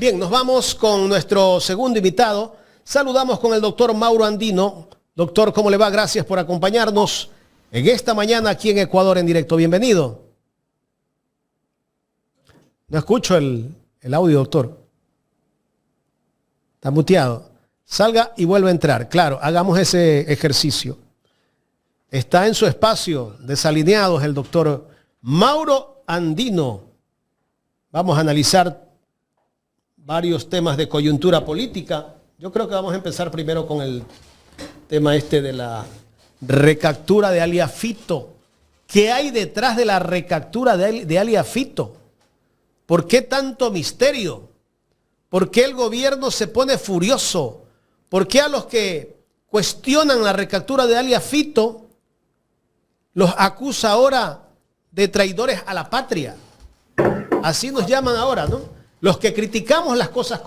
Bien, nos vamos con nuestro segundo invitado. Saludamos con el doctor Mauro Andino. Doctor, ¿cómo le va? Gracias por acompañarnos en esta mañana aquí en Ecuador en directo. Bienvenido. No escucho el audio, doctor. Está muteado. Salga y vuelve a entrar. Claro, hagamos ese ejercicio. Está en su espacio Desalineados el doctor Mauro Andino. Vamos a analizar varios temas de coyuntura política. Yo creo que vamos a empezar primero con el tema de la recaptura de alias Fito. ¿Qué hay detrás de la recaptura de alias Fito? ¿Por qué tanto misterio? ¿Por qué el gobierno se pone furioso? ¿Por qué a los que cuestionan la recaptura de alias Fito los acusa ahora de traidores a la patria? Así nos llaman ahora, ¿no? Los que criticamos las cosas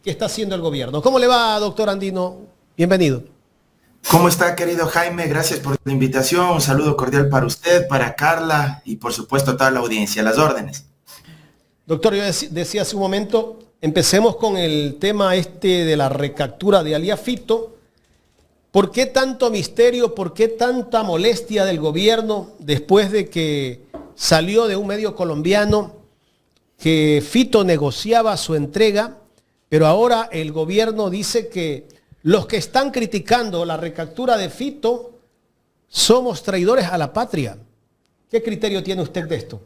que está haciendo el gobierno. ¿Cómo le va, doctor Andino? Bienvenido. ¿Cómo está, querido Jaime? Gracias por la invitación. Un saludo cordial para usted, para Carla y, por supuesto, a toda la audiencia. A las órdenes. Doctor, yo decía hace un momento, empecemos con el tema de la recaptura de alias Fito. ¿Por qué tanto misterio? ¿Por qué tanta molestia del gobierno después de que salió de un medio colombiano que Fito negociaba su entrega, pero ahora el gobierno dice que los que están criticando la recaptura de Fito somos traidores a la patria? ¿Qué criterio tiene usted de esto?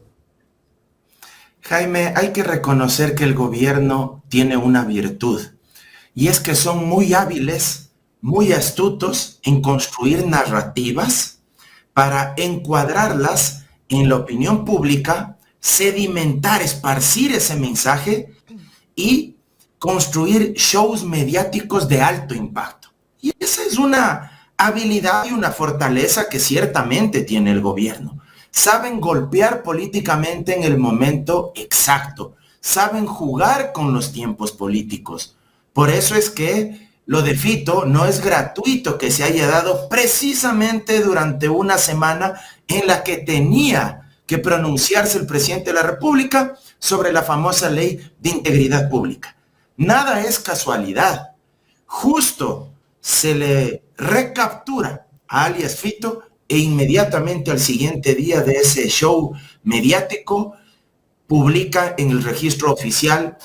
Jaime, hay que reconocer que el gobierno tiene una virtud, y es que son muy hábiles, muy astutos en construir narrativas para encuadrarlas en la opinión pública, sedimentar, esparcir ese mensaje y construir shows mediáticos de alto impacto. Y esa es una habilidad y una fortaleza que ciertamente tiene el gobierno. Saben golpear políticamente en el momento exacto, saben jugar con los tiempos políticos. Por eso es que lo de Fito no es gratuito que se haya dado precisamente durante una semana en la que tenía que pronunciarse el presidente de la República sobre la famosa ley de integridad pública. Nada es casualidad. Justo se le recaptura a alias Fito e inmediatamente al siguiente día de ese show mediático publica en el registro oficial,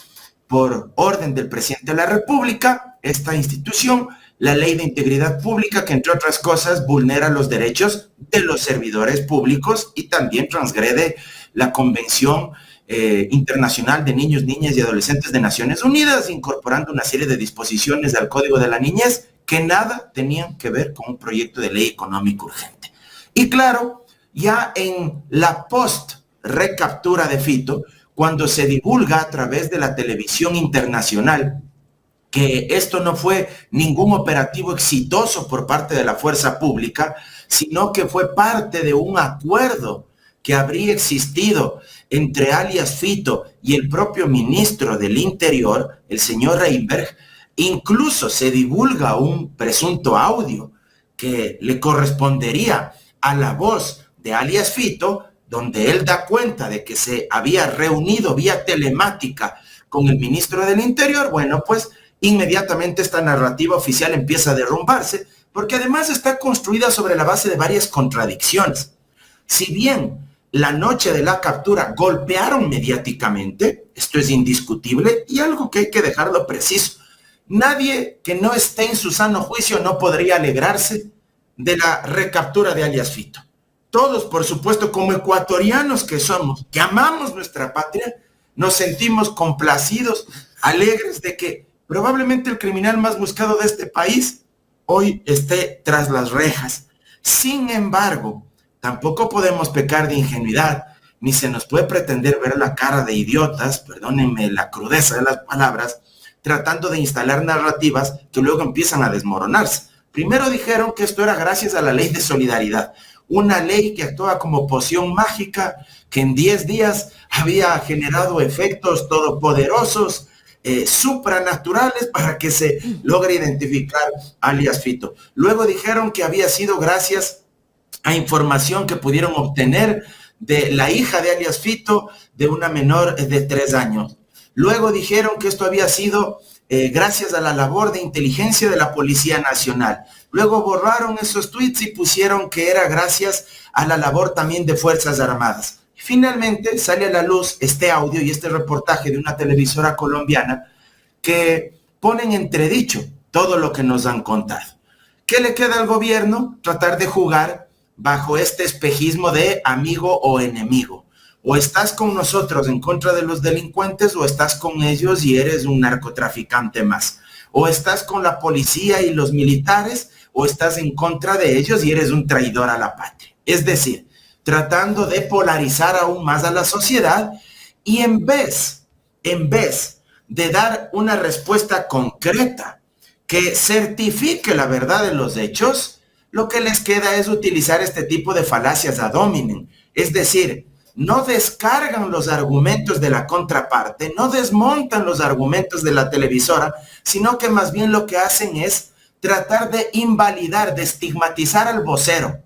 por orden del presidente de la República, esta institución, la ley de integridad pública, que entre otras cosas vulnera los derechos de los servidores públicos y también transgrede la Convención Internacional de Niños, Niñas y Adolescentes de Naciones Unidas, incorporando una serie de disposiciones al Código de la Niñez que nada tenían que ver con un proyecto de ley económico urgente. Y claro, ya en la post-recaptura de Fito, cuando se divulga a través de la televisión internacional que esto no fue ningún operativo exitoso por parte de la fuerza pública, sino que fue parte de un acuerdo que habría existido entre alias Fito y el propio ministro del Interior, el señor Reinberg. Incluso se divulga un presunto audio que le correspondería a la voz de alias Fito, donde él da cuenta de que se había reunido vía telemática con el ministro del Interior. Bueno, pues inmediatamente esta narrativa oficial empieza a derrumbarse, porque además está construida sobre la base de varias contradicciones. Si bien la noche de la captura golpearon mediáticamente, esto es indiscutible y algo que hay que dejarlo preciso. Nadie que no esté en su sano juicio no podría alegrarse de la recaptura de alias Fito. Todos, por supuesto, como ecuatorianos que somos, que amamos nuestra patria, nos sentimos complacidos, alegres de que probablemente el criminal más buscado de este país hoy esté tras las rejas. Sin embargo, tampoco podemos pecar de ingenuidad, ni se nos puede pretender ver la cara de idiotas, perdónenme la crudeza de las palabras, tratando de instalar narrativas que luego empiezan a desmoronarse. Primero dijeron que esto era gracias a la ley de solidaridad, una ley que actúa como poción mágica, que en 10 días había generado efectos todopoderosos, supranaturales, para que se logre identificar alias Fito. Luego dijeron que había sido gracias a información que pudieron obtener de la hija de alias Fito, de una menor de 3 años. Luego dijeron que esto había sido gracias a la labor de inteligencia de la Policía Nacional. Luego borraron esos tweets y pusieron que era gracias a la labor también de Fuerzas Armadas. Finalmente sale a la luz este audio y este reportaje de una televisora colombiana que ponen en entredicho todo lo que nos han contado. ¿Qué le queda al gobierno? Tratar de jugar bajo este espejismo de amigo o enemigo. O estás con nosotros en contra de los delincuentes o estás con ellos y eres un narcotraficante más. O estás con la policía y los militares o estás en contra de ellos y eres un traidor a la patria. Es decir, tratando de polarizar aún más a la sociedad y en vez de dar una respuesta concreta que certifique la verdad de los hechos, lo que les queda es utilizar este tipo de falacias ad hominem. Es decir, no descargan los argumentos de la contraparte, no desmontan los argumentos de la televisora, sino que más bien lo que hacen es tratar de invalidar, de estigmatizar al vocero.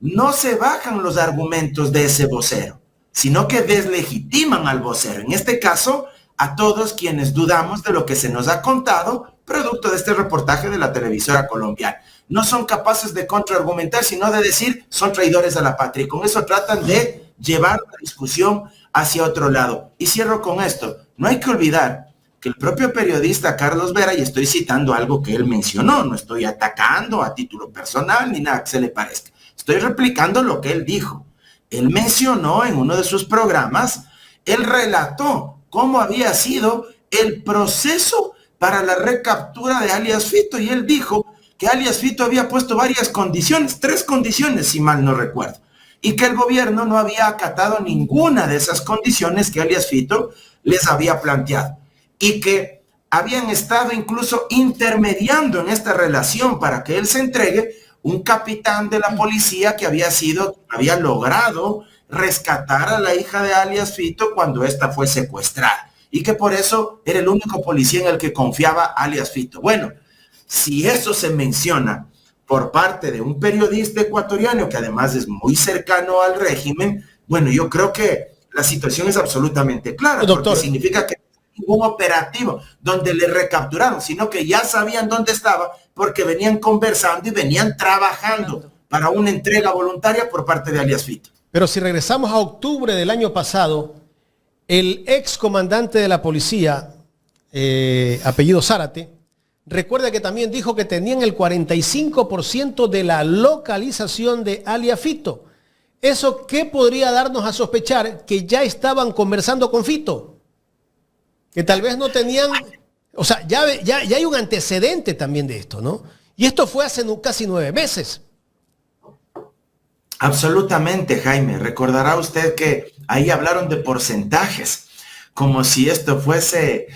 No se bajan los argumentos de ese vocero, sino que deslegitiman al vocero. En este caso, a todos quienes dudamos de lo que se nos ha contado, producto de este reportaje de la televisora colombiana. No son capaces de contraargumentar, sino de decir son traidores a la patria. Y con eso tratan de llevar la discusión hacia otro lado. Y cierro con esto. No hay que olvidar que el propio periodista Carlos Vera, y estoy citando algo que él mencionó, no estoy atacando a título personal ni nada que se le parezca. Estoy replicando lo que él dijo. Él mencionó en uno de sus programas, él relató cómo había sido el proceso para la recaptura de alias Fito, y él dijo que alias Fito había puesto varias condiciones, 3 condiciones si mal no recuerdo, y que el gobierno no había acatado ninguna de esas condiciones que alias Fito les había planteado, y que habían estado incluso intermediando en esta relación para que él se entregue un capitán de la policía que había logrado rescatar a la hija de alias Fito cuando ésta fue secuestrada, y que por eso era el único policía en el que confiaba alias Fito. Bueno, si eso se menciona por parte de un periodista ecuatoriano que además es muy cercano al régimen, bueno, yo creo que la situación es absolutamente clara, doctor, porque significa que ningún operativo donde le recapturaron, sino que ya sabían dónde estaba porque venían conversando y venían trabajando para una entrega voluntaria por parte de alias Fito. Pero si regresamos a octubre del año pasado, el ex comandante de la policía, apellido Zárate, recuerda que también dijo que tenían el 45% de la localización de alias Fito. ¿Eso qué podría darnos a sospechar? Que ya estaban conversando con Fito. Que tal vez no tenían... O sea, ya hay un antecedente también de esto, ¿no? Y esto fue hace casi 9 meses. Absolutamente, Jaime. Recordará usted que ahí hablaron de porcentajes, como si esto fuese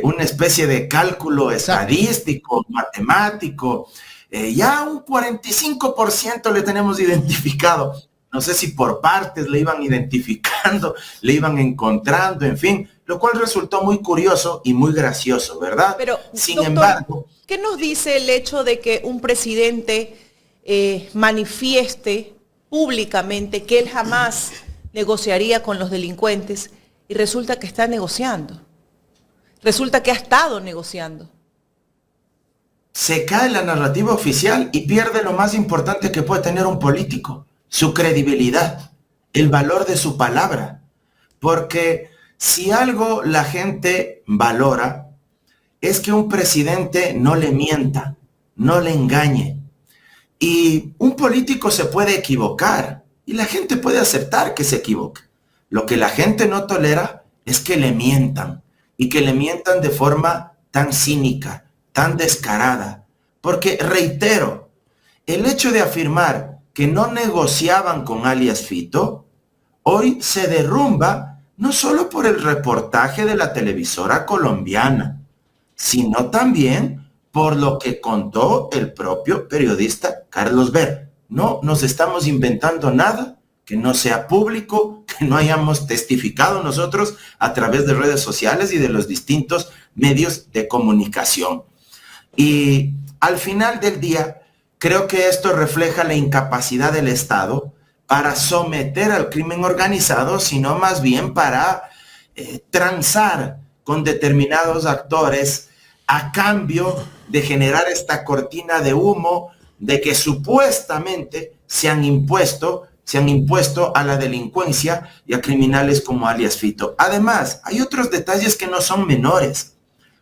una especie de cálculo estadístico, matemático. Ya un 45% le tenemos identificado. No sé si por partes le iban identificando, le iban encontrando, en fin, lo cual resultó muy curioso y muy gracioso, ¿verdad? Pero, sin doctor, embargo, ¿qué nos dice el hecho de que un presidente manifieste públicamente que él jamás negociaría con los delincuentes y resulta que está negociando? Resulta que ha estado negociando. Se cae la narrativa oficial y pierde lo más importante que puede tener un político, su credibilidad, el valor de su palabra. Porque si algo la gente valora es que un presidente no le mienta, no le engañe. Y un político se puede equivocar y la gente puede aceptar que se equivoque. Lo que la gente no tolera es que le mientan y que le mientan de forma tan cínica, tan descarada. Porque, reitero, el hecho de afirmar que no negociaban con alias Fito, hoy se derrumba no solo por el reportaje de la televisora colombiana, sino también por lo que contó el propio periodista Carlos Vera. No nos estamos inventando nada que no sea público, que no hayamos testificado nosotros a través de redes sociales y de los distintos medios de comunicación. Y al final del día, creo que esto refleja la incapacidad del Estado para someter al crimen organizado, sino más bien para transar con determinados actores a cambio de generar esta cortina de humo de que supuestamente se han impuesto a la delincuencia y a criminales como alias Fito. Además, hay otros detalles que no son menores.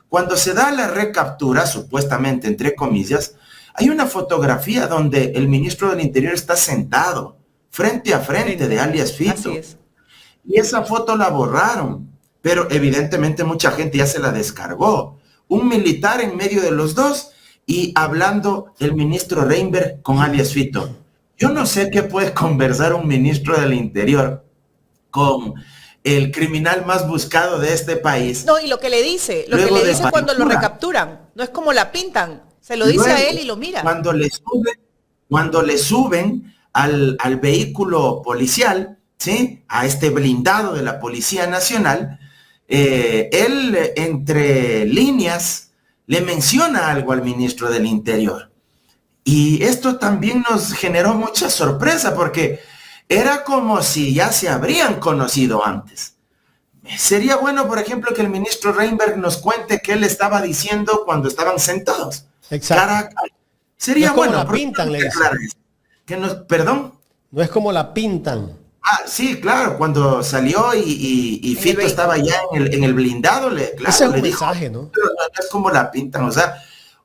Cuando se da la recaptura, supuestamente, entre comillas, hay una fotografía donde el ministro del Interior está sentado frente a frente de alias Fito. Así es. Y esa foto la borraron, pero evidentemente mucha gente ya se la descargó. Un militar en medio de los dos y hablando el ministro Reinberg con alias Fito. Yo no sé qué puede conversar un ministro del Interior con el criminal más buscado de este país. No, y lo que le dice cuando lo recapturan, no es como la pintan, se lo dice a él y lo mira. Cuando le suben al vehículo policial, ¿sí? A este blindado de la Policía Nacional, él entre líneas le menciona algo al ministro del Interior. Y esto también nos generó mucha sorpresa porque era como si ya se habrían conocido antes. Sería bueno, por ejemplo, que el ministro Reinberg nos cuente qué él estaba diciendo cuando estaban sentados. Exacto. Cara a cara. Sería no es como bueno. la pintan, le dice. ¿Perdón? No es como la pintan. Ah, sí, claro, cuando salió y Fito estaba ya en el blindado, Ese es un le dijo, mensaje, ¿no? Pero no es como la pintan, o sea,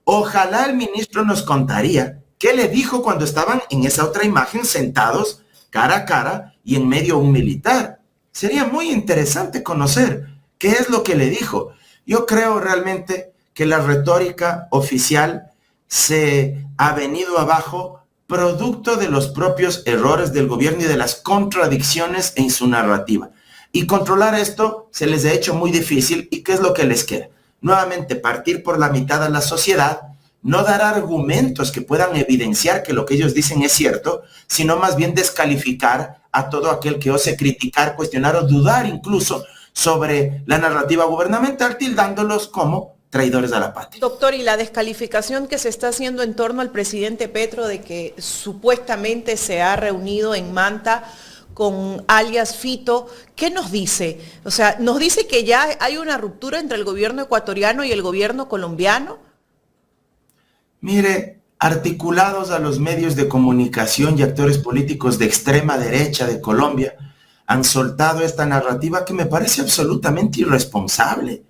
ojalá el ministro nos contaría qué le dijo cuando estaban en esa otra imagen sentados cara a cara y en medio un militar. Sería muy interesante conocer qué es lo que le dijo. Yo creo realmente que la retórica oficial se ha venido abajo producto de los propios errores del gobierno y de las contradicciones en su narrativa. Y controlar esto se les ha hecho muy difícil. ¿Y qué es lo que les queda? Nuevamente, partir por la mitad a la sociedad, no dar argumentos que puedan evidenciar que lo que ellos dicen es cierto, sino más bien descalificar a todo aquel que ose criticar, cuestionar o dudar incluso sobre la narrativa gubernamental, tildándolos como traidores a la patria. Doctor, y la descalificación que se está haciendo en torno al presidente Petro de que supuestamente se ha reunido en Manta con alias Fito, ¿qué nos dice? O sea, ¿nos dice que ya hay una ruptura entre el gobierno ecuatoriano y el gobierno colombiano? Mire, articulados a los medios de comunicación y actores políticos de extrema derecha de Colombia, han soltado esta narrativa que me parece absolutamente irresponsable.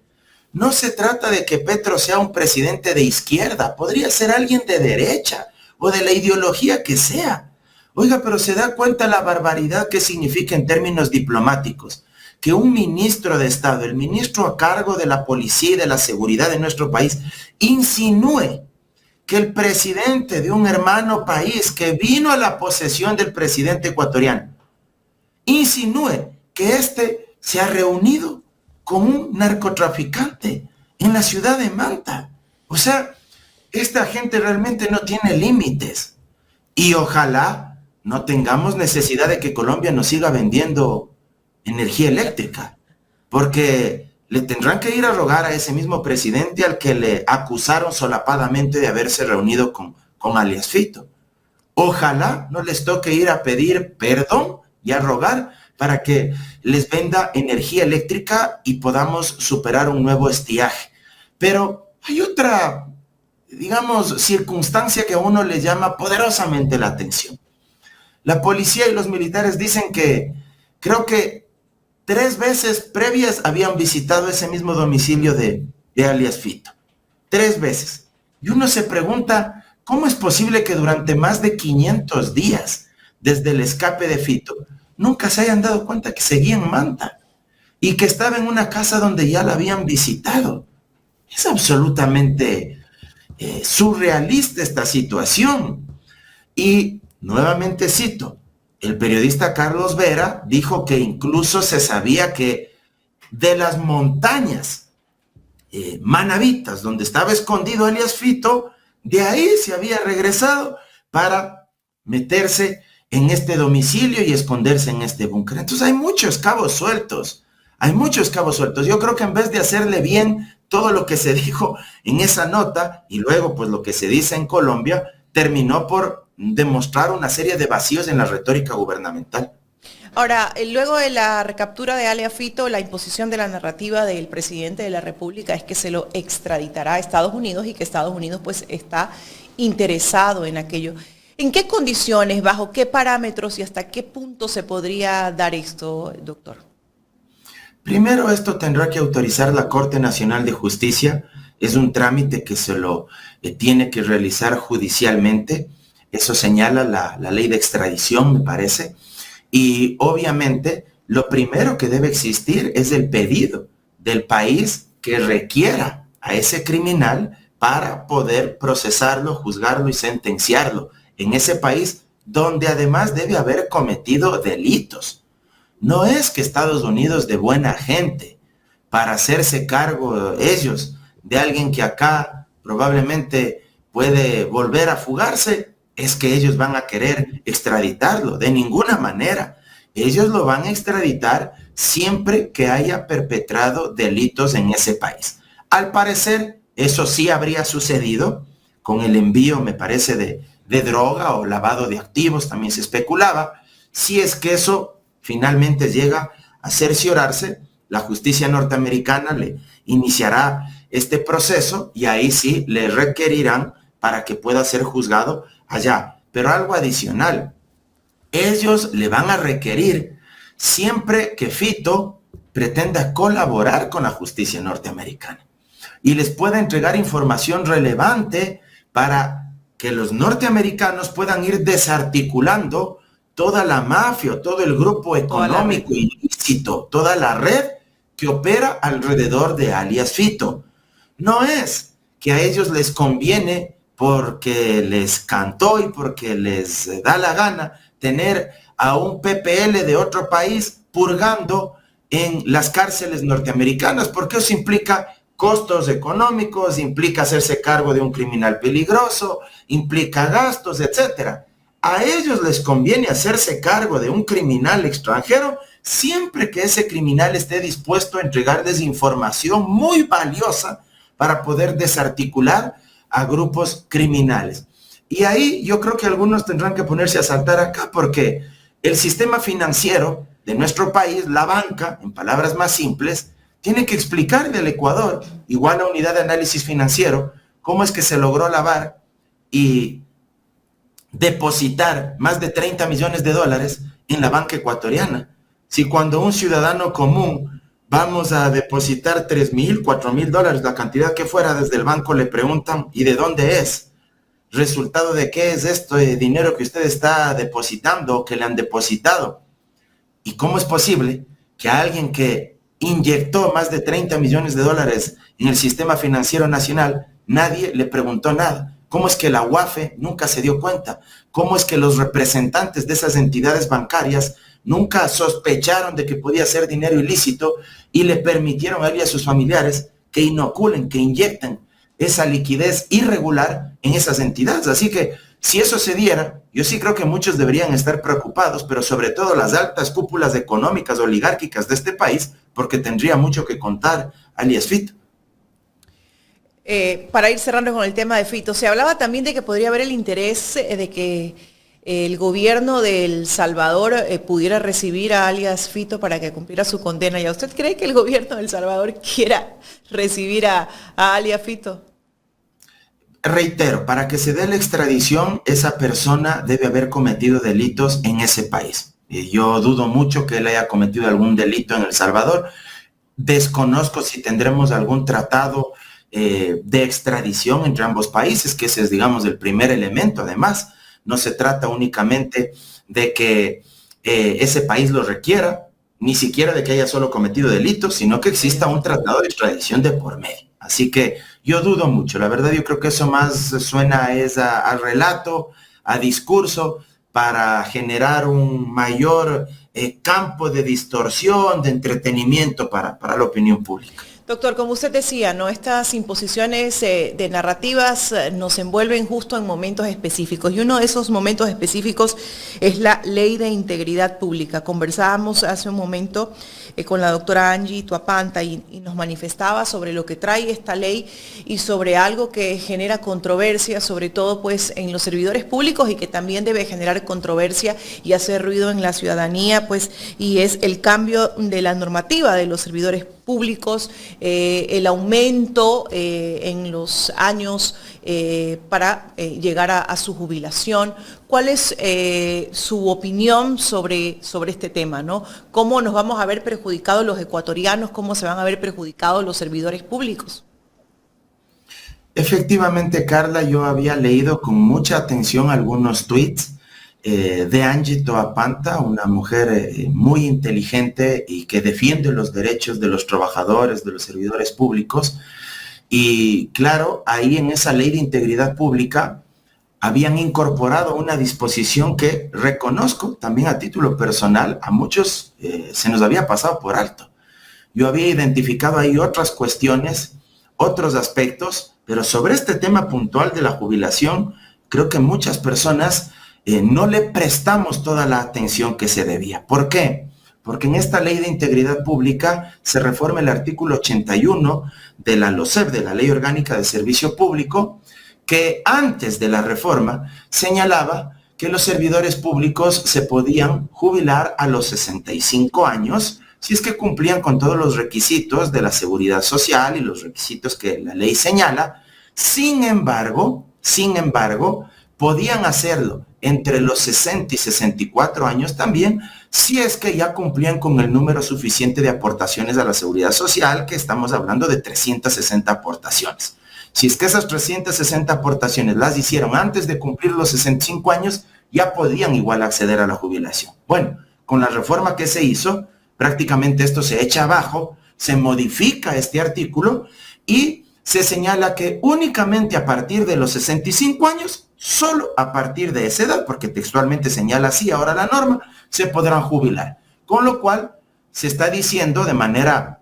No se trata de que Petro sea un presidente de izquierda, podría ser alguien de derecha o de la ideología que sea. Oiga, pero se da cuenta la barbaridad que significa en términos diplomáticos que un ministro de Estado, el ministro a cargo de la policía y de la seguridad de nuestro país, insinúe que el presidente de un hermano país que vino a la posesión del presidente ecuatoriano, insinúe que éste se ha reunido con un narcotraficante en la ciudad de Manta. O sea, esta gente realmente no tiene límites. Y ojalá no tengamos necesidad de que Colombia nos siga vendiendo energía eléctrica, porque le tendrán que ir a rogar a ese mismo presidente al que le acusaron solapadamente de haberse reunido con alias Fito. Ojalá no les toque ir a pedir perdón y a rogar para que les venda energía eléctrica y podamos superar un nuevo estiaje. Pero hay otra, digamos, circunstancia que a uno le llama poderosamente la atención. La policía y los militares dicen que creo que 3 veces previas habían visitado ese mismo domicilio de alias Fito. 3 veces. Y uno se pregunta, ¿cómo es posible que durante más de 500 días desde el escape de Fito nunca se hayan dado cuenta que seguía en Manta y que estaba en una casa donde ya la habían visitado? Es absolutamente surrealista esta situación. Y nuevamente cito, el periodista Carlos Vera dijo que incluso se sabía que de las montañas manabitas donde estaba escondido alias Fito, de ahí se había regresado para meterse en este domicilio y esconderse en este búnker. Entonces hay muchos cabos sueltos, Yo creo que en vez de hacerle bien todo lo que se dijo en esa nota y luego pues lo que se dice en Colombia, terminó por demostrar una serie de vacíos en la retórica gubernamental. Ahora, luego de la recaptura de alias Fito, la imposición de la narrativa del presidente de la República es que se lo extraditará a Estados Unidos y que Estados Unidos pues está interesado en aquello. ¿En qué condiciones, bajo qué parámetros y hasta qué punto se podría dar esto, doctor? Primero, esto tendrá que autorizar la Corte Nacional de Justicia. Es un trámite que se lo tiene que realizar judicialmente. Eso señala la ley de extradición, me parece. Y obviamente lo primero que debe existir es el pedido del país que requiera a ese criminal para poder procesarlo, juzgarlo y sentenciarlo en ese país donde además debe haber cometido delitos. No es que Estados Unidos de buena gente para hacerse cargo ellos de alguien que acá probablemente puede volver a fugarse, es que ellos van a querer extraditarlo. De ninguna manera. Ellos lo van a extraditar siempre que haya perpetrado delitos en ese país. Al parecer, eso sí habría sucedido con el envío, me parece, de droga o lavado de activos, también se especulaba. Si es que eso finalmente llega a cerciorarse, la justicia norteamericana le iniciará este proceso y ahí sí le requerirán para que pueda ser juzgado allá. Pero algo adicional, ellos le van a requerir siempre que Fito pretenda colaborar con la justicia norteamericana y les pueda entregar información relevante para que los norteamericanos puedan ir desarticulando toda la mafia, todo el grupo económico ilícito, toda la red que opera alrededor de alias Fito. No es que a ellos les conviene porque les cantó y porque les da la gana tener a un PPL de otro país purgando en las cárceles norteamericanas, porque eso implica costos económicos, implica hacerse cargo de un criminal peligroso, implica gastos, etc. A ellos les conviene hacerse cargo de un criminal extranjero siempre que ese criminal esté dispuesto a entregarles información muy valiosa para poder desarticular a grupos criminales. Y ahí yo creo que algunos tendrán que ponerse a saltar acá porque el sistema financiero de nuestro país, la banca, en palabras más simples, tiene que explicar del Ecuador, igual a Unidad de Análisis Financiero, cómo es que se logró lavar y depositar más de 30 millones de dólares en la banca ecuatoriana. Si cuando un ciudadano común vamos a depositar 3,000, 4,000 dólares, la cantidad que fuera desde el banco, le preguntan, ¿y de dónde es? ¿Resultado de qué es esto de dinero que usted está depositando o que le han depositado? ¿Y cómo es posible que a alguien que inyectó más de 30 millones de dólares en el sistema financiero nacional, nadie le preguntó nada? ¿Cómo es que la UAFE nunca se dio cuenta? ¿Cómo es que los representantes de esas entidades bancarias nunca sospecharon de que podía ser dinero ilícito y le permitieron a él y a sus familiares que inoculen, que inyecten esa liquidez irregular en esas entidades? Así que si eso se diera, yo sí creo que muchos deberían estar preocupados, pero sobre todo las altas cúpulas económicas oligárquicas de este país, porque tendría mucho que contar alias Fito. Para ir cerrando con el tema de Fito, se hablaba también de que podría haber el interés de que el gobierno de El Salvador pudiera recibir a alias Fito para que cumpliera su condena. ¿Y usted cree que el gobierno de El Salvador quiera recibir a alias Fito? Reitero, para que se dé la extradición, esa persona debe haber cometido delitos en ese país. Y yo dudo mucho que él haya cometido algún delito en El Salvador. Desconozco si tendremos algún tratado de extradición entre ambos países, que ese es, digamos, el primer elemento. Además, no se trata únicamente de que ese país lo requiera, ni siquiera de que haya solo cometido delitos, sino que exista un tratado de extradición de por medio. Así que yo dudo mucho. La verdad, yo creo que eso más suena a relato, a discurso, para generar un mayor campo de distorsión, de entretenimiento para la opinión pública. Doctor, como usted decía, ¿no? Estas imposiciones de narrativas nos envuelven justo en momentos específicos, y uno de esos momentos específicos es la Ley de Integridad Pública. Conversábamos hace un momento con la doctora Angie Tuapanta y nos manifestaba sobre lo que trae esta ley y sobre algo que genera controversia, sobre todo pues en los servidores públicos, y que también debe generar controversia y hacer ruido en la ciudadanía, pues, y es el cambio de la normativa de los servidores públicos, el aumento en los años para llegar a su jubilación. ¿Cuál es su opinión sobre este tema, ¿no? ¿Cómo nos vamos a ver perjudicados los ecuatorianos? ¿Cómo se van a ver perjudicados los servidores públicos? Efectivamente, Carla, yo había leído con mucha atención algunos tweets de Angie Tuapanta, una mujer muy inteligente y que defiende los derechos de los trabajadores, de los servidores públicos. Y claro, ahí en esa ley de integridad pública habían incorporado una disposición que reconozco también a título personal, a muchos se nos había pasado por alto. Yo había identificado ahí otras cuestiones, otros aspectos, pero sobre este tema puntual de la jubilación, creo que muchas personas no le prestamos toda la atención que se debía. ¿Por qué? Porque en esta ley de integridad pública se reforma el artículo 81 de la LOSEP, de la Ley Orgánica de Servicio Público, que antes de la reforma señalaba que los servidores públicos se podían jubilar a los 65 años si es que cumplían con todos los requisitos de la seguridad social y los requisitos que la ley señala. Sin embargo, podían hacerlo entre los 60 y 64 años también, si es que ya cumplían con el número suficiente de aportaciones a la seguridad social, que estamos hablando de 360 aportaciones. Si es que esas 360 aportaciones las hicieron antes de cumplir los 65 años, ya podían igual acceder a la jubilación. Bueno, con la reforma que se hizo, prácticamente esto se echa abajo, se modifica este artículo y se señala que únicamente a partir de los 65 años, solo a partir de esa edad, porque textualmente señala así ahora la norma, se podrán jubilar. Con lo cual, se está diciendo de manera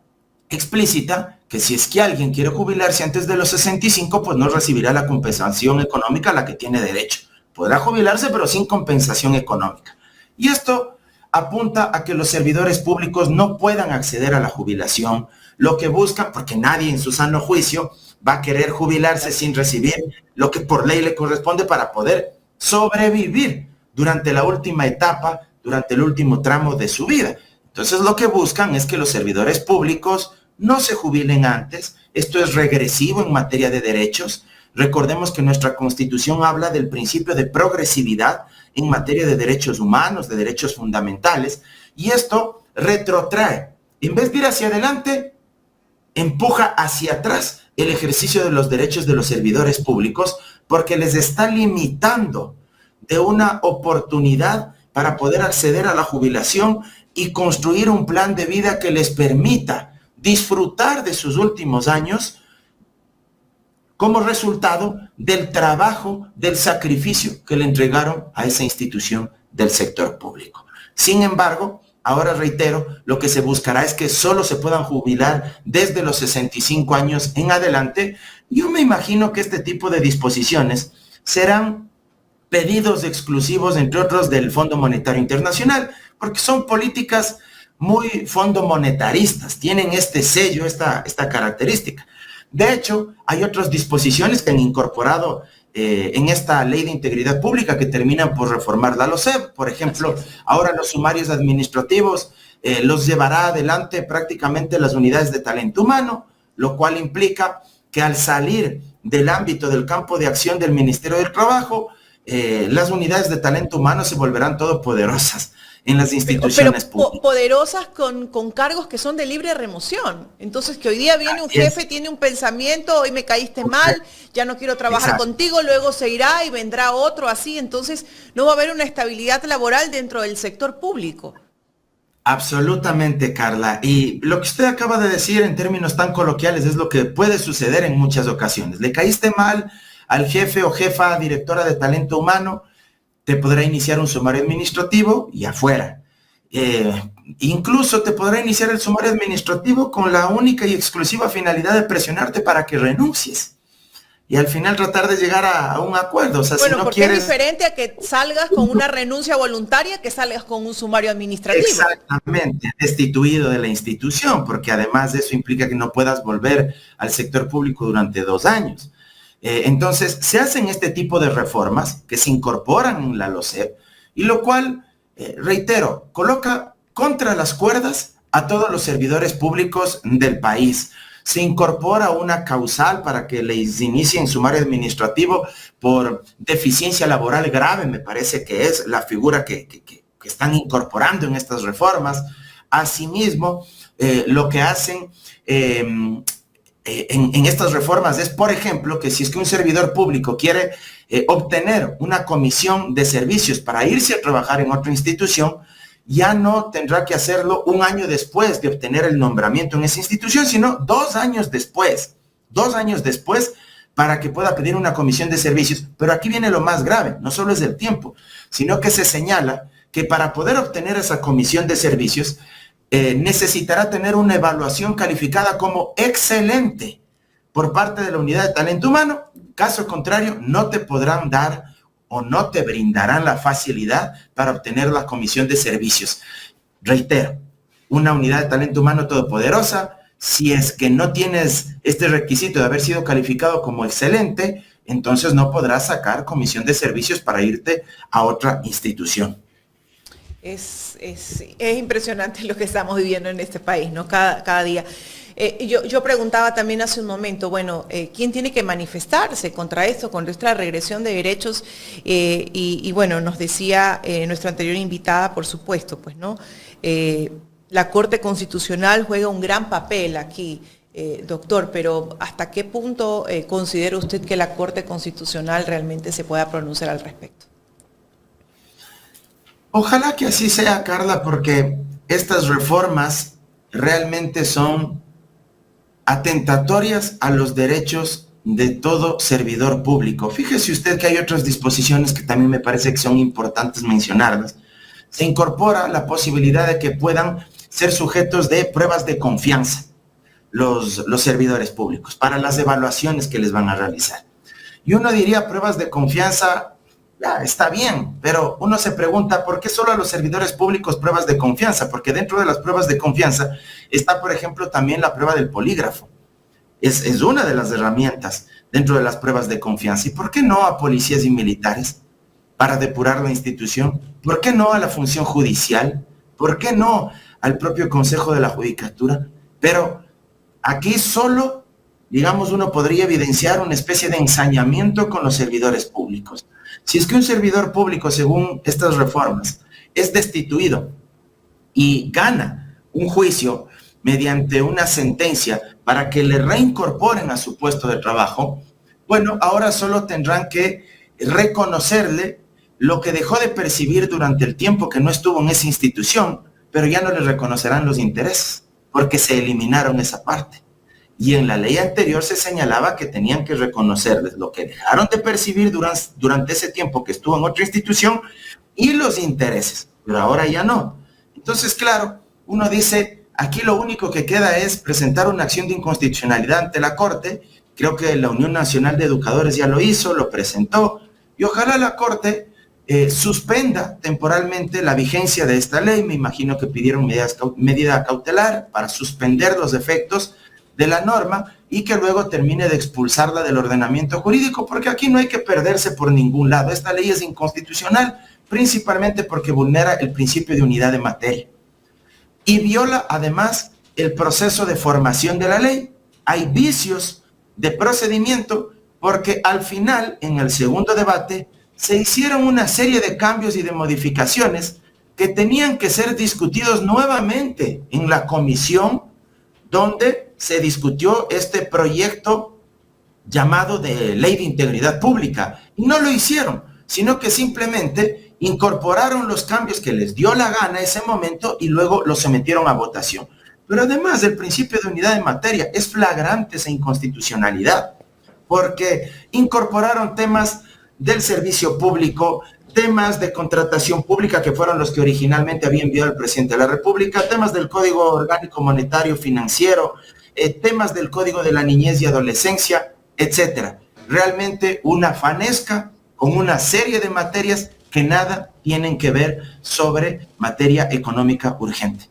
explícita que si es que alguien quiere jubilarse antes de los 65, pues no recibirá la compensación económica a la que tiene derecho. Podrá jubilarse, pero sin compensación económica. Y esto apunta a que los servidores públicos no puedan acceder a la jubilación, lo que buscan, porque nadie en su sano juicio va a querer jubilarse sin recibir lo que por ley le corresponde para poder sobrevivir durante la última etapa, durante el último tramo de su vida. Entonces lo que buscan es que los servidores públicos no se jubilen antes. Esto es regresivo en materia de derechos. Recordemos que nuestra Constitución habla del principio de progresividad en materia de derechos humanos, de derechos fundamentales, y esto retrotrae. En vez de ir hacia adelante, empuja hacia atrás el ejercicio de los derechos de los servidores públicos, porque les está limitando de una oportunidad para poder acceder a la jubilación y construir un plan de vida que les permita disfrutar de sus últimos años como resultado del trabajo, del sacrificio que le entregaron a esa institución del sector público. Sin embargo, ahora reitero, lo que se buscará es que solo se puedan jubilar desde los 65 años en adelante. Yo me imagino que este tipo de disposiciones serán pedidos exclusivos, entre otros, del Fondo Monetario Internacional, porque son políticas muy fondomonetaristas, tienen este sello, esta característica. De hecho, hay otras disposiciones que han incorporado en esta ley de integridad pública que terminan por reformar la LOSEP. Por ejemplo, ahora los sumarios administrativos los llevará adelante prácticamente las unidades de talento humano, lo cual implica que al salir del ámbito del campo de acción del Ministerio del Trabajo, las unidades de talento humano se volverán todopoderosas en las instituciones públicas. Poderosas con cargos que son de libre remoción. Entonces, que hoy día viene un jefe, tiene un pensamiento, hoy me caíste mal, ya no quiero trabajar contigo, luego se irá y vendrá otro así. Entonces, no va a haber una estabilidad laboral dentro del sector público. Absolutamente, Carla. Y lo que usted acaba de decir en términos tan coloquiales es lo que puede suceder en muchas ocasiones. Le caíste mal al jefe o jefa directora de talento humano, te podrá iniciar un sumario administrativo y afuera. incluso te podrá iniciar el sumario administrativo con la única y exclusiva finalidad de presionarte para que renuncies. Y al final tratar de llegar a un acuerdo. O sea, bueno, si no porque quieres... es diferente a que salgas con una renuncia voluntaria que salgas con un sumario administrativo. Exactamente, destituido de la institución, porque además de eso implica que no puedas volver al sector público durante 2 años. Entonces, se hacen este tipo de reformas que se incorporan en la LOCEP, y lo cual, reitero, coloca contra las cuerdas a todos los servidores públicos del país. Se incorpora una causal para que les inicien sumario administrativo por deficiencia laboral grave, me parece que es la figura que están incorporando en estas reformas. Asimismo, lo que hacen en estas reformas es, por ejemplo, que si es que un servidor público quiere obtener una comisión de servicios para irse a trabajar en otra institución, ya no tendrá que hacerlo 1 año después de obtener el nombramiento en esa institución, sino 2 años después. 2 años después para que pueda pedir una comisión de servicios. Pero aquí viene lo más grave, no solo es el tiempo, sino que se señala que para poder obtener esa comisión de servicios necesitará tener una evaluación calificada como excelente por parte de la unidad de talento humano. Caso contrario, no te podrán dar o no te brindarán la facilidad para obtener la comisión de servicios. Reitero, una unidad de talento humano todopoderosa, si es que no tienes este requisito de haber sido calificado como excelente, entonces no podrás sacar comisión de servicios para irte a otra institución. Es impresionante lo que estamos viviendo en este país, ¿no? Cada día. Yo preguntaba también hace un momento, bueno, ¿quién tiene que manifestarse contra esto, contra esta regresión de derechos? Y bueno, nos decía nuestra anterior invitada, por supuesto, pues, ¿no? La Corte Constitucional juega un gran papel aquí, doctor, pero ¿hasta qué punto considera usted que la Corte Constitucional realmente se pueda pronunciar al respecto? Ojalá que así sea, Carla, porque estas reformas realmente son atentatorias a los derechos de todo servidor público. Fíjese usted que hay otras disposiciones que también me parece que son importantes mencionarlas. Se incorpora la posibilidad de que puedan ser sujetos de pruebas de confianza los servidores públicos para las evaluaciones que les van a realizar. Y uno diría pruebas de confianza, ya, está bien, pero uno se pregunta ¿por qué solo a los servidores públicos pruebas de confianza? Porque dentro de las pruebas de confianza está, por ejemplo, también la prueba del polígrafo. Es una de las herramientas dentro de las pruebas de confianza. ¿Y por qué no a policías y militares para depurar la institución? ¿Por qué no a la función judicial? ¿Por qué no al propio Consejo de la Judicatura? Pero aquí solo, digamos, uno podría evidenciar una especie de ensañamiento con los servidores públicos. Si es que un servidor público, según estas reformas, es destituido y gana un juicio mediante una sentencia para que le reincorporen a su puesto de trabajo, bueno, ahora solo tendrán que reconocerle lo que dejó de percibir durante el tiempo que no estuvo en esa institución, pero ya no le reconocerán los intereses, porque se eliminaron esa parte. Y en la ley anterior se señalaba que tenían que reconocerles lo que dejaron de percibir durante ese tiempo que estuvo en otra institución y los intereses, pero ahora ya no. Entonces, claro, uno dice, aquí lo único que queda es presentar una acción de inconstitucionalidad ante la Corte. Creo que la Unión Nacional de Educadores ya lo hizo, lo presentó, y ojalá la Corte suspenda temporalmente la vigencia de esta ley. Me imagino que pidieron medida cautelar para suspender los efectos de la norma y que luego termine de expulsarla del ordenamiento jurídico, porque aquí no hay que perderse por ningún lado. Esta ley es inconstitucional, principalmente porque vulnera el principio de unidad de materia y viola además el proceso de formación de la ley. Hay vicios de procedimiento porque al final, en el segundo debate, se hicieron una serie de cambios y de modificaciones que tenían que ser discutidos nuevamente en la comisión donde se discutió este proyecto llamado de Ley de Integridad Pública. Y no lo hicieron, sino que simplemente incorporaron los cambios que les dio la gana ese momento y luego los sometieron a votación. Pero además del principio de unidad de materia, es flagrante esa inconstitucionalidad, porque incorporaron temas del servicio público, temas de contratación pública que fueron los que originalmente había enviado el presidente de la República, temas del Código Orgánico Monetario Financiero, temas del Código de la Niñez y Adolescencia, etcétera. Realmente una fanesca con una serie de materias que nada tienen que ver sobre materia económica urgente.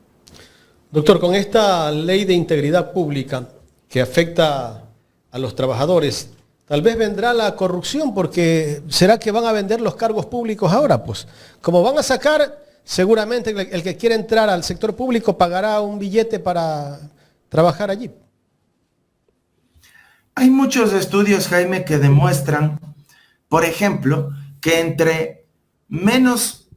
Doctor, con esta ley de integridad pública que afecta a los trabajadores, tal vez vendrá la corrupción, porque ¿será que van a vender los cargos públicos ahora? Pues como van a sacar, seguramente el que quiere entrar al sector público pagará un billete para trabajar allí. Hay muchos estudios, Jaime, que demuestran, por ejemplo, que entre menos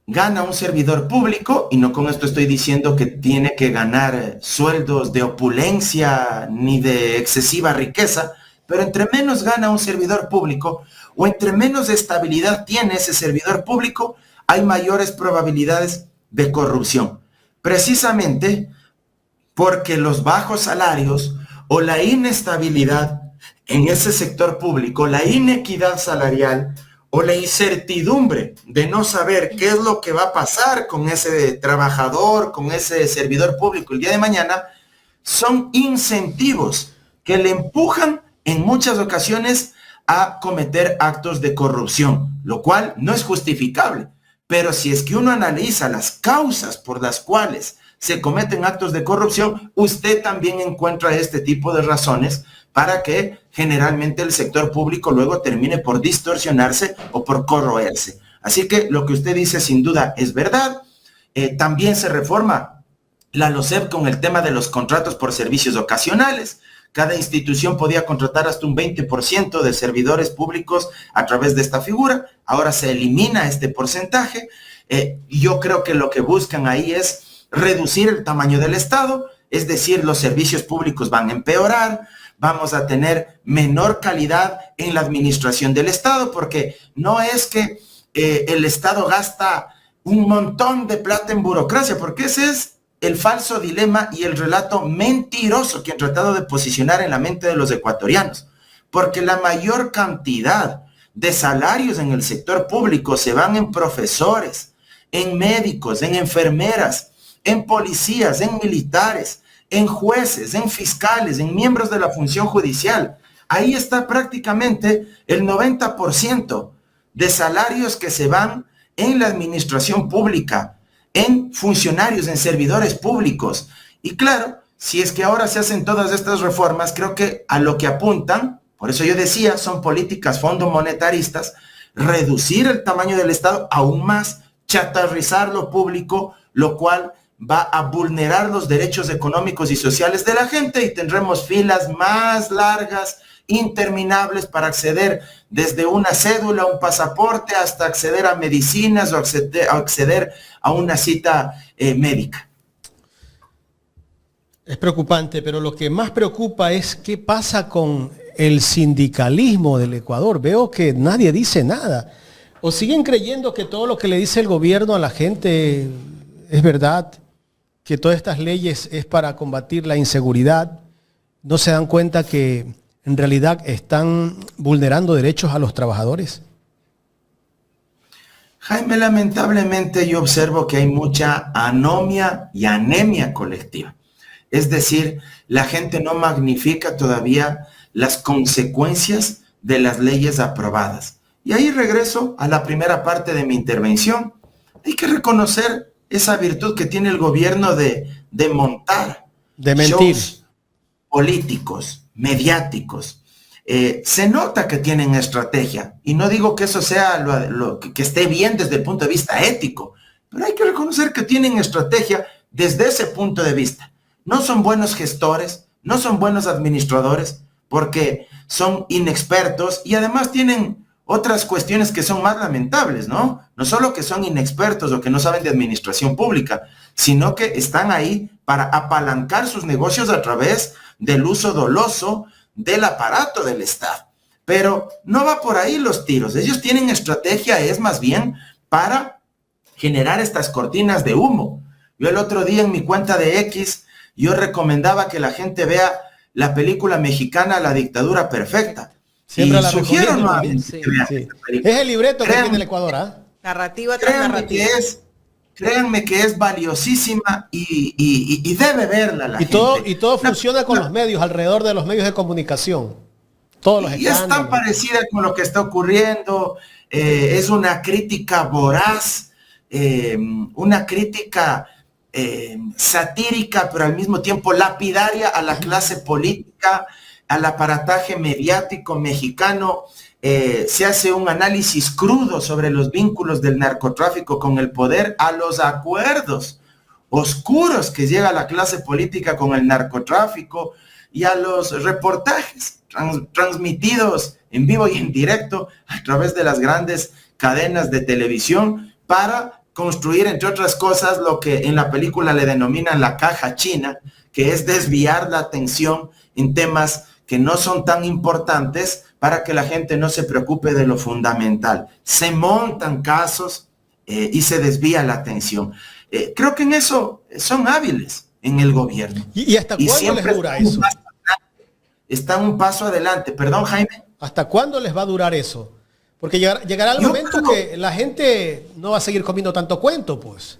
gana un servidor público, y no con esto estoy diciendo que tiene que ganar sueldos de opulencia ni de excesiva riqueza, pero entre menos gana un servidor público o entre menos estabilidad tiene ese servidor público, hay mayores probabilidades de corrupción. Precisamente porque los bajos salarios o la inestabilidad en ese sector público, la inequidad salarial o la incertidumbre de no saber qué es lo que va a pasar con ese trabajador, con ese servidor público el día de mañana, son incentivos que le empujan en muchas ocasiones a cometer actos de corrupción, lo cual no es justificable. Pero si es que uno analiza las causas por las cuales se cometen actos de corrupción, usted también encuentra este tipo de razones para que generalmente el sector público luego termine por distorsionarse o por corroerse. Así que lo que usted dice sin duda es verdad. También se reforma la LOCEP con el tema de los contratos por servicios ocasionales. Cada institución podía contratar hasta un 20% de servidores públicos a través de esta figura. Ahora se elimina este porcentaje. Yo creo que lo que buscan ahí es reducir el tamaño del Estado, es decir, los servicios públicos van a empeorar, vamos a tener menor calidad en la administración del Estado, porque no es que el Estado gasta un montón de plata en burocracia, porque ese es el falso dilema y el relato mentiroso que han tratado de posicionar en la mente de los ecuatorianos, porque la mayor cantidad de salarios en el sector público se van en profesores, en médicos, en enfermeras, en policías, en militares, en jueces, en fiscales, en miembros de la función judicial. Ahí está prácticamente el 90% de salarios que se van en la administración pública, en funcionarios, en servidores públicos. Y claro, si es que ahora se hacen todas estas reformas, creo que a lo que apuntan, por eso yo decía, son políticas fondomonetaristas, reducir el tamaño del Estado aún más, chatarrizar lo público, lo cual va a vulnerar los derechos económicos y sociales de la gente y tendremos filas más largas, interminables para acceder desde una cédula, un pasaporte, hasta acceder a medicinas o acceder a una cita médica. Es preocupante, pero lo que más preocupa es qué pasa con el sindicalismo del Ecuador. Veo que nadie dice nada. ¿O siguen creyendo que todo lo que le dice el gobierno a la gente es verdad? Que todas estas leyes es para combatir la inseguridad. ¿No se dan cuenta que en realidad están vulnerando derechos a los trabajadores? Jaime, lamentablemente yo observo que hay mucha anomia y anemia colectiva. Es decir, la gente no magnifica todavía las consecuencias de las leyes aprobadas. Y ahí regreso a la primera parte de mi intervención. Hay que reconocer esa virtud que tiene el gobierno de montar, de mentir, shows políticos, mediáticos. Se nota que tienen estrategia, y no digo que eso sea lo que esté bien desde el punto de vista ético, pero hay que reconocer que tienen estrategia desde ese punto de vista. No son buenos gestores, no son buenos administradores, porque son inexpertos y además tienen otras cuestiones que son más lamentables, ¿no? No solo que son inexpertos o que no saben de administración pública, sino que están ahí para apalancar sus negocios a través del uso doloso del aparato del Estado. Pero no va por ahí los tiros. Ellos tienen estrategia, es más bien para generar estas cortinas de humo. Yo el otro día en mi cuenta de X, yo recomendaba que la gente vea la película mexicana La Dictadura Perfecta. Siempre y la sugiero recomiendo nuevamente también, que vean Sí. esta película. Es el libreto que Créanme, tiene el Ecuador, ¿ah? Narrativa tras créanme narrativa. créanme que es valiosísima y debe verla la gente. Y todo funciona con los medios, alrededor de los medios de comunicación. Todos los Y es tan escándalos. parecida con lo que está ocurriendo. Es una crítica voraz, una crítica satírica, pero al mismo tiempo lapidaria a la clase política, al aparataje mediático mexicano. Se hace un análisis crudo sobre los vínculos del narcotráfico con el poder, a los acuerdos oscuros que llega la clase política con el narcotráfico y a los reportajes transmitidos en vivo y en directo a través de las grandes cadenas de televisión para construir, entre otras cosas, lo que en la película le denominan la caja china, que es desviar la atención en temas que no son tan importantes para que la gente no se preocupe de lo fundamental. Se montan casos y se desvía la atención. Creo que en eso son hábiles en el gobierno. ¿Y hasta cuándo les dura eso? Están un paso adelante. Perdón, Jaime. ¿Hasta cuándo les va a durar eso? Porque llegará el momento que la gente no va a seguir comiendo tanto cuento, pues.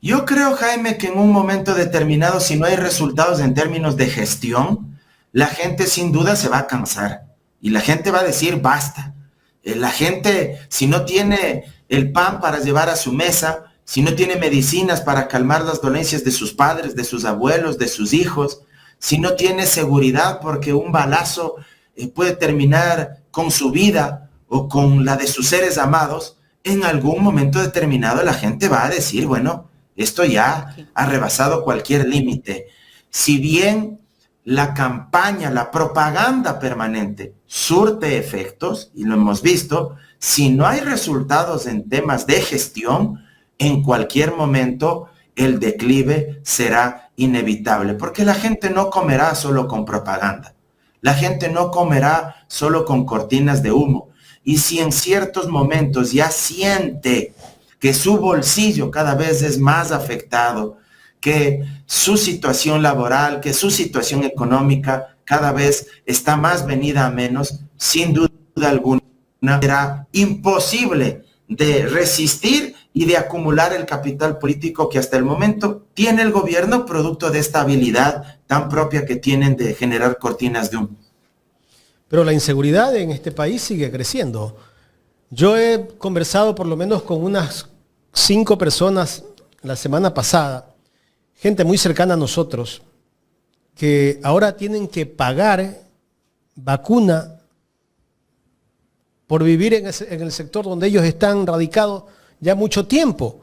Yo creo, Jaime, que en un momento determinado, si no hay resultados en términos de gestión, la gente sin duda se va a cansar. Y la gente va a decir, basta. La gente, si no tiene el pan para llevar a su mesa, si no tiene medicinas para calmar las dolencias de sus padres, de sus abuelos, de sus hijos, si no tiene seguridad porque un balazo puede terminar con su vida o con la de sus seres amados, en algún momento determinado la gente va a decir, bueno, esto ya ha rebasado cualquier límite. Si bien la campaña, la propaganda permanente surte efectos, y lo hemos visto, si no hay resultados en temas de gestión, en cualquier momento el declive será inevitable, porque la gente no comerá solo con propaganda, la gente no comerá solo con cortinas de humo, y si en ciertos momentos ya siente que su bolsillo cada vez es más afectado, que su situación laboral, que su situación económica cada vez está más venida a menos, sin duda alguna será imposible de resistir y de acumular el capital político que hasta el momento tiene el gobierno, producto de esta habilidad tan propia que tienen de generar cortinas de humo. Pero la inseguridad en este país sigue creciendo. Yo he conversado por lo menos con unas 5 personas la semana pasada, gente muy cercana a nosotros, que ahora tienen que pagar vacuna por vivir en el sector donde ellos están radicados ya mucho tiempo.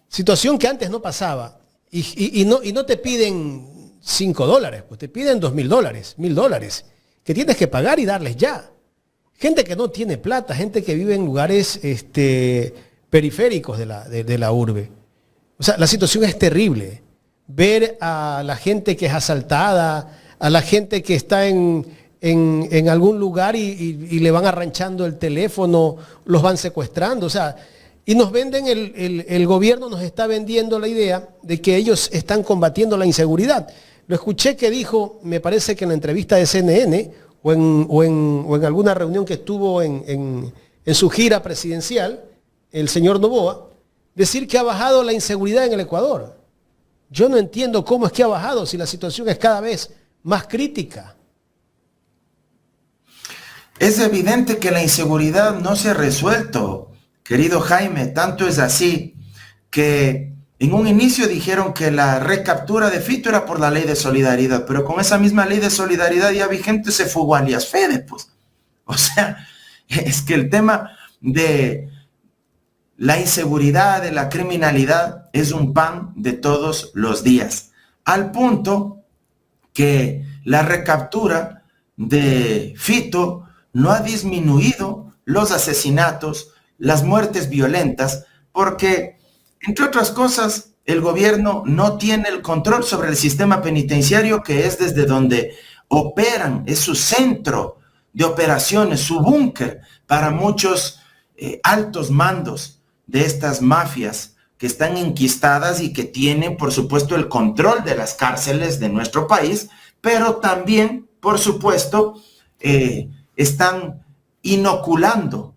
Situación que antes no pasaba. Y no te piden $5, pues te piden $2,000, $1,000, que tienes que pagar y darles ya. Gente que no tiene plata, gente que vive en lugares periféricos de la urbe. O sea, la situación es terrible. Ver a la gente que es asaltada, a la gente que está en algún lugar y le van arranchando el teléfono, los van secuestrando. O sea, y nos venden, el gobierno nos está vendiendo la idea de que ellos están combatiendo la inseguridad. Lo escuché que dijo, me parece que en la entrevista de CNN o en alguna reunión que estuvo en su gira presidencial, el señor Noboa, decir que ha bajado la inseguridad en el Ecuador. Yo no entiendo cómo es que ha bajado si la situación es cada vez más crítica. Es evidente que la inseguridad no se ha resuelto, querido Jaime. Tanto es así que en un inicio dijeron que la recaptura de Fito era por la ley de solidaridad, pero con esa misma ley de solidaridad ya vigente se fugó alias Fede, pues. O sea, es que el tema de la inseguridad, de la criminalidad, es un pan de todos los días, al punto que la recaptura de Fito no ha disminuido los asesinatos, las muertes violentas, porque, entre otras cosas, el gobierno no tiene el control sobre el sistema penitenciario, que es desde donde operan, es su centro de operaciones, su búnker para muchos altos mandos de estas mafias que están enquistadas y que tienen, por supuesto, el control de las cárceles de nuestro país, pero también, por supuesto, están inoculando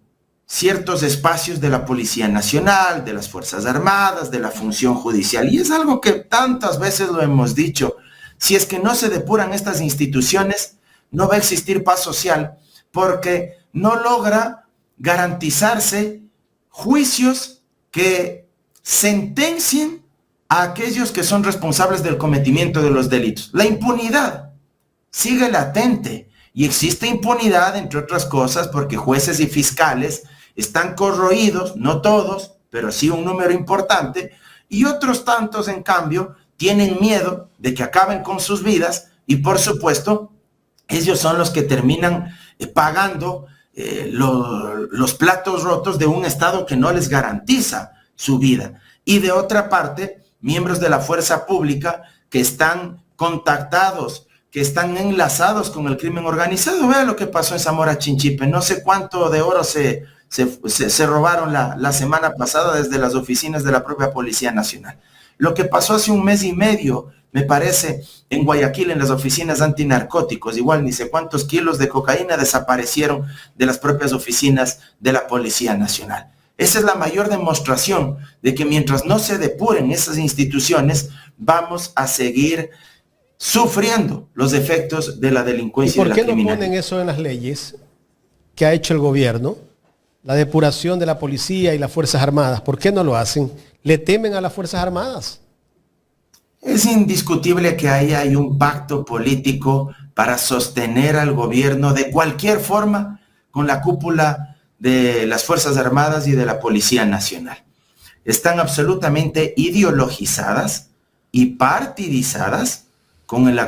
ciertos espacios de la Policía Nacional, de las Fuerzas Armadas, de la función judicial. Y es algo que tantas veces lo hemos dicho. Si es que no se depuran estas instituciones, no va a existir paz social, porque no logra garantizarse juicios que sentencien a aquellos que son responsables del cometimiento de los delitos. La impunidad sigue latente y existe impunidad, entre otras cosas, porque jueces y fiscales están corroídos, no todos, pero sí un número importante, y otros tantos, en cambio, tienen miedo de que acaben con sus vidas y, por supuesto, ellos son los que terminan pagando los platos rotos de un Estado que no les garantiza su vida. Y de otra parte, miembros de la fuerza pública que están contactados, que están enlazados con el crimen organizado. Vea lo que pasó en Zamora Chinchipe. No sé cuánto de oro se robaron la semana pasada desde las oficinas de la propia Policía Nacional. Lo que pasó hace un mes y medio, me parece, en Guayaquil, en las oficinas antinarcóticos, igual ni sé cuántos kilos de cocaína desaparecieron de las propias oficinas de la Policía Nacional. Esa es la mayor demostración de que mientras no se depuren esas instituciones, vamos a seguir sufriendo los efectos de la delincuencia y de la criminalidad. ¿Y por qué no ponen eso en las leyes que ha hecho el gobierno? La depuración de la policía y las Fuerzas Armadas. ¿Por qué no lo hacen? ¿Le temen a las Fuerzas Armadas? Es indiscutible que ahí hay un pacto político para sostener al gobierno de cualquier forma con la cúpula de las Fuerzas Armadas y de la Policía Nacional. Están absolutamente ideologizadas y partidizadas con el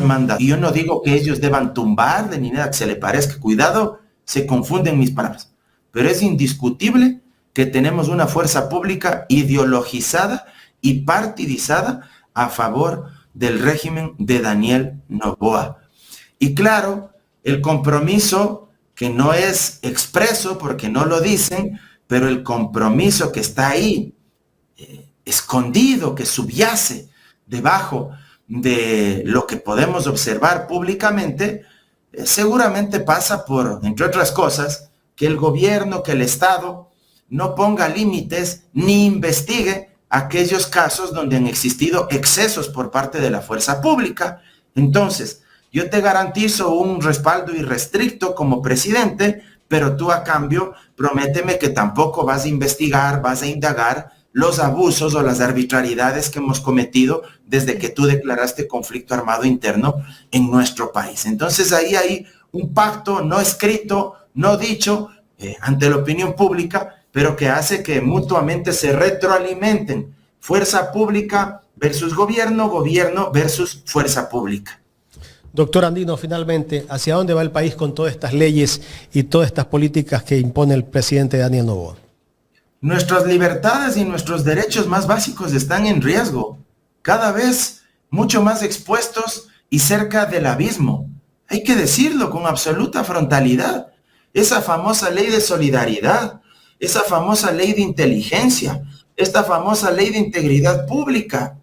mandato. Y yo no digo que ellos deban tumbarle ni nada que se le parezca. Cuidado, se confunden mis palabras. Pero es indiscutible que tenemos una fuerza pública ideologizada y partidizada a favor del régimen de Daniel Noboa. Y claro, el compromiso, que no es expreso porque no lo dicen, pero el compromiso que está ahí, escondido, que subyace debajo de lo que podemos observar públicamente, seguramente pasa por, entre otras cosas, que el gobierno, que el Estado no ponga límites ni investigue aquellos casos donde han existido excesos por parte de la fuerza pública. Entonces, yo te garantizo un respaldo irrestricto como presidente, pero tú a cambio prométeme que tampoco vas a investigar, vas a indagar los abusos o las arbitrariedades que hemos cometido desde que tú declaraste conflicto armado interno en nuestro país. Entonces ahí hay un pacto no escrito, no dicho, ante la opinión pública, pero que hace que mutuamente se retroalimenten. Fuerza pública versus gobierno, gobierno versus fuerza pública. Doctor Andino, finalmente, ¿hacia dónde va el país con todas estas leyes y todas estas políticas que impone el presidente Daniel Noboa? Nuestras libertades y nuestros derechos más básicos están en riesgo, cada vez mucho más expuestos y cerca del abismo. Hay que decirlo con absoluta frontalidad. Esa famosa ley de solidaridad, esa famosa ley de inteligencia, esta famosa ley de integridad pública,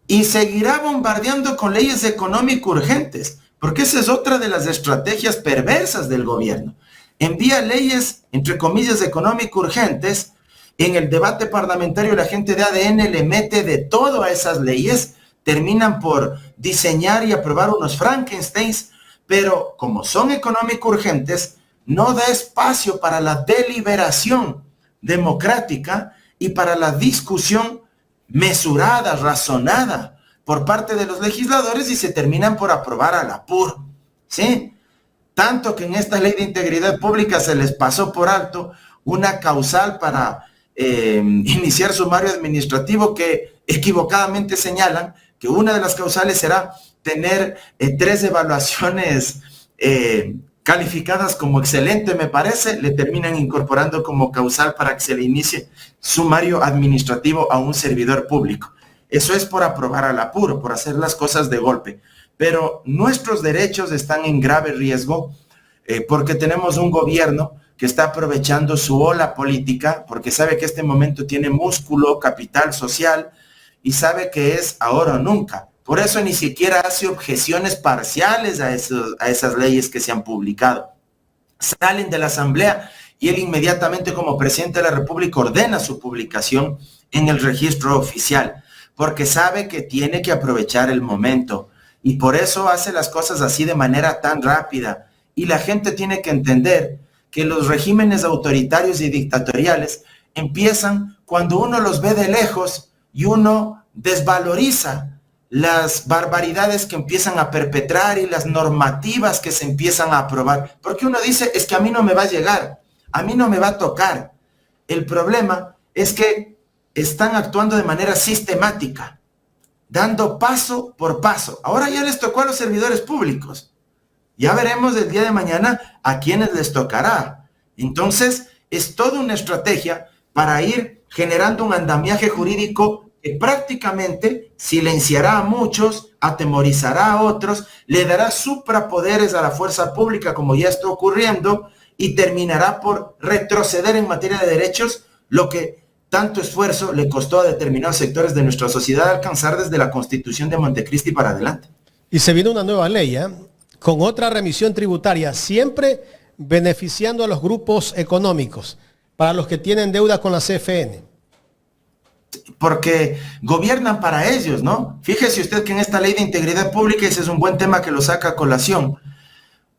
y seguirá bombardeando con leyes económico urgentes, porque esa es otra de las estrategias perversas del gobierno. Envía leyes, entre comillas, económico urgentes. En el debate parlamentario la gente de ADN le mete de todo a esas leyes, terminan por diseñar y aprobar unos Frankensteins, pero como son económico urgentes, no da espacio para la deliberación democrática y para la discusión mesurada, razonada por parte de los legisladores, y se terminan por aprobar al apuro, ¿sí? Tanto que en esta ley de integridad pública se les pasó por alto una causal para iniciar sumario administrativo que equivocadamente señalan que una de las causales será tener 3 evaluaciones calificadas como excelente, me parece. Le terminan incorporando como causal para que se le inicie sumario administrativo a un servidor público. Eso es por aprobar al apuro, por hacer las cosas de golpe. Pero nuestros derechos están en grave riesgo porque tenemos un gobierno que está aprovechando su ola política, porque sabe que este momento tiene músculo, capital social, y sabe que es ahora o nunca. Por eso ni siquiera hace objeciones parciales a esas leyes que se han publicado. salen de la Asamblea y él inmediatamente como presidente de la República ordena su publicación en el registro oficial, porque sabe que tiene que aprovechar el momento y por eso hace las cosas así de manera tan rápida. Y la gente tiene que entender que los regímenes autoritarios y dictatoriales empiezan cuando uno los ve de lejos y uno desvaloriza las barbaridades que empiezan a perpetrar y las normativas que se empiezan a aprobar. Porque uno dice, es que a mí no me va a llegar, a mí no me va a tocar. El problema es que están actuando de manera sistemática, dando paso por paso. Ahora ya les tocó a los servidores públicos. Ya veremos el día de mañana a quienes les tocará. Entonces, es toda una estrategia para ir generando un andamiaje jurídico que prácticamente silenciará a muchos, atemorizará a otros, le dará suprapoderes a la fuerza pública, como ya está ocurriendo, y terminará por retroceder en materia de derechos lo que tanto esfuerzo le costó a determinados sectores de nuestra sociedad alcanzar desde la Constitución de Montecristi para adelante. Y se viene una nueva ley, con otra remisión tributaria, siempre beneficiando a los grupos económicos, para los que tienen deuda con la CFN. Porque gobiernan para ellos, ¿no? Fíjese usted que en esta ley de integridad pública, ese es un buen tema que lo saca a colación,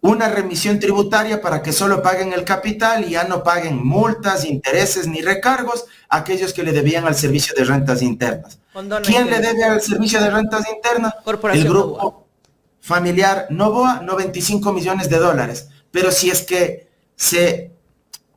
una remisión tributaria para que solo paguen el capital y ya no paguen multas, intereses ni recargos a aquellos que le debían al Servicio de Rentas Internas. ¿Quién le debe al Servicio de Rentas Internas? Corporación el grupo Novoa. Familiar Novoa, 95 millones de dólares. Pero si es que se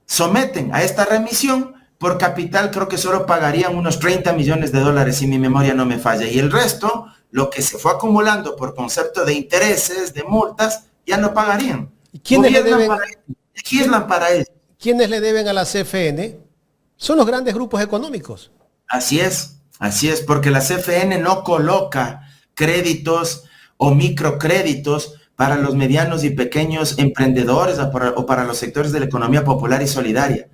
someten a esta remisión, por capital creo que solo pagarían unos 30 millones de dólares, si mi memoria no me falla. Y el resto, lo que se fue acumulando por concepto de intereses, de multas, ya no pagarían. ¿Quiénes le deben, legislan para ello? ¿Quiénes le deben a la CFN? Son los grandes grupos económicos. Así es, porque la CFN no coloca créditos o microcréditos para los medianos y pequeños emprendedores o para los sectores de la economía popular y solidaria.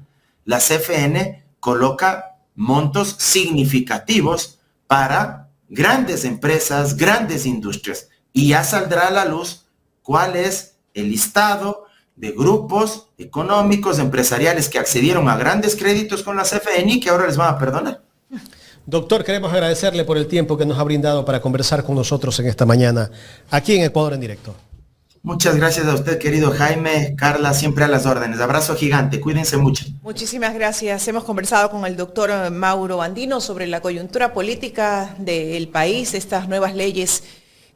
La CFN coloca montos significativos para grandes empresas, grandes industrias, y ya saldrá a la luz cuál es el listado de grupos económicos, empresariales que accedieron a grandes créditos con la CFN y que ahora les van a perdonar. Doctor, queremos agradecerle por el tiempo que nos ha brindado para conversar con nosotros en esta mañana, aquí en Ecuador en Directo. Muchas gracias a usted, querido Jaime, Carla, siempre a las órdenes. Abrazo gigante, cuídense mucho. Muchísimas gracias. Hemos conversado con el doctor Mauro Andino sobre la coyuntura política del país, estas nuevas leyes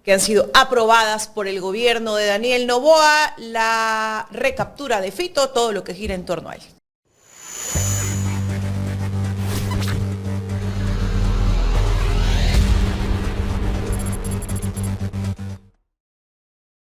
que han sido aprobadas por el gobierno de Daniel Noboa, la recaptura de Fito, todo lo que gira en torno a él.